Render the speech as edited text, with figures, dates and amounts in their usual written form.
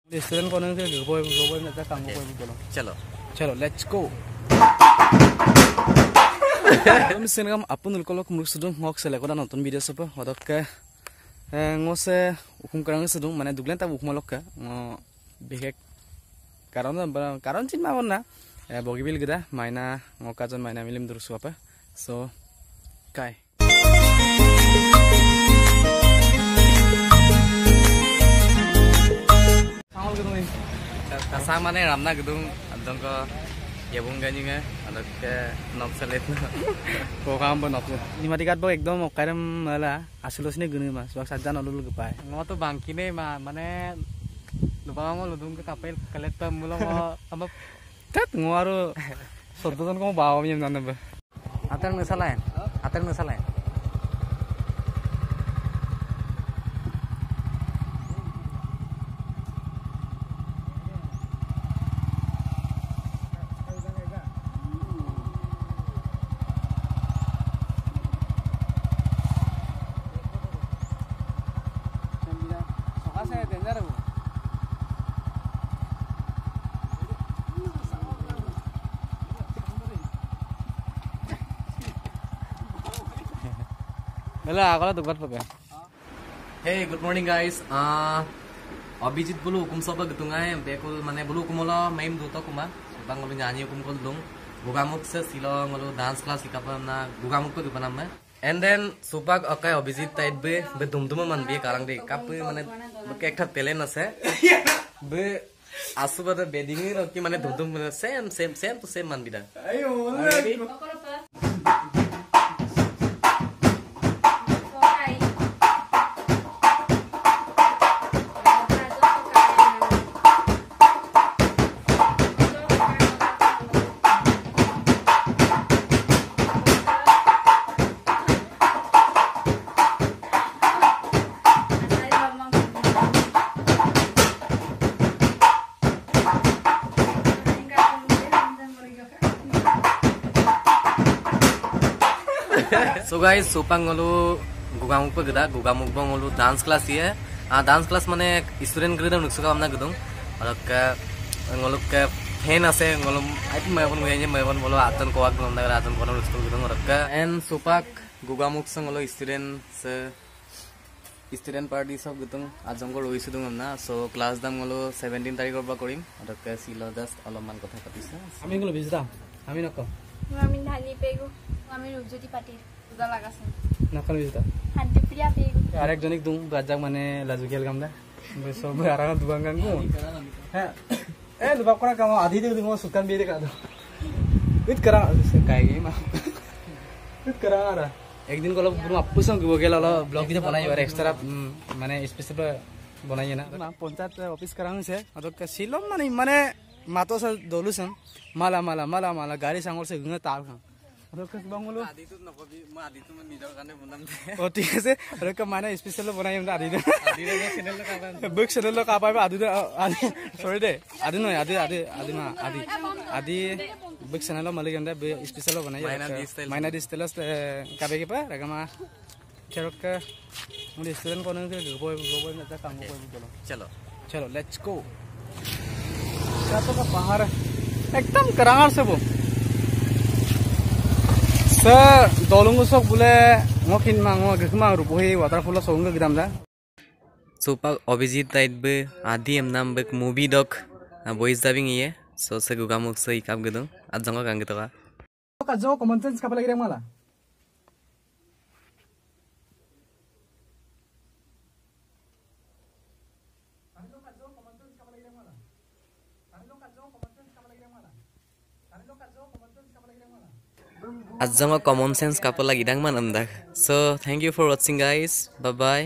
Restaurant कोने से गोबर गोबर में काम को बोलो चलो चलो लेट्स गो हम cinema upon उलकोलक मुसुदुं ngok sele koda nonton video sopo hodokke ngose ukum karang sedung mane duglen ta ukmalok ka bihek karon chin ma bonna bogibil gida maina ngokajon maina milim dursu apa so kai kasang mana ramna gedung adong ko yabung ganyinga adokke nok salet program bon nok ni matikat bo ekdom okaram mala asulosne gunu ma swak sajjan olul gepai ngo to bangkine ma mane lubang ludung ke kapel kalet pa mulo mo amba tat ngo aro soddon ko bawa mi nan ba atar ngesalain Mela akala dukat pakai. Hey, good morning guys. Abhijit bulu hukum soba getungai bekul mane bulu hukumola maim duto kuma bang ngolu nyanyi hukum kol dung gugamuk se silo ngolu dance class ikapam na gugamuk ko dupanam me and then supak akai Abhijit type be dumdum man be karang de kap mane ke ekta talent ase be asubada bedding ro ki mane dumdum same to same man bida ayo So guys, supang ngolu gugamuk pa geda gugamuk bang ngolu dance class ye dance class mane student gredam nuksuka amna gedung alok ngolu ke fan ase ngolu aitu mayapon ngoyenya mayapon bolo atan ko agum na atan ko nuksul gedung alok and supak gugamuk sang ngolu student party sob gedung ajong ko roisu dung amna so class dam ngolu 17 tarikh ba korim alok silo das aloman kotha patisa ami ngolu bizram ami nako আমি ধানি পেগু আমি রূপজ্যোতি পাটির পূজা লাগাছে নাকাল বিজতা শান্তি প্রিয়া পেগু আরেক জনিক দুং বাজাক মানে লাজুকিয়াল গামদা সব আরানা দুবাং গাঙ্গু হ্যাঁ এ দুবাক করা কাম আধি দে দুং সুকান বিরে কাদো ইত করা কাই গে মা ইত করা আরা একদিন কল পুরো আপু সঙ্গ গেল ব্লগ ভিডিও বানাই আর এক্সট্রা মানে স্পেশাল বানাই না পঞ্চায়েত অফিস করা হইছে অদক সিলম মানে মাতো সা দলুসন মালা গাড়ি সাঙ্গর সে গুঙে তার খান অদক বাংলো আদিতু নকবি মা আদিতু মান নিজৰ কানে বনাম দে ও ঠিক আছে অদক মানে স্পেশাল বনাই আমরা আদিতু চ্যানেল কাবা বুক চ্যানেল কাবা আদিতু সরি দে আদি নয় আদি বুক চ্যানেল মালিক আমরা স্পেশাল বনাই মাইনা দি স্টাইল কাবে কে পা রাগামা কেরক মুলি স্টুডেন্ট কোনে কে গোবর में काम को बोलो चलो लेट्स गो तो का पहाड़ एकदम करांगार से वो सर दोलंगु सब बोले ngokin mango gekma rupohi waterfall songa gram da supak Abhijit type be adi emnam be movie doc voice dubbing ye so se gugamuk se ikap gedung ajong ka ngita ka jo common sense ka lagi mala Ajong common sense couple lagi dang manam dak. So thank you for watching guys. Bye bye.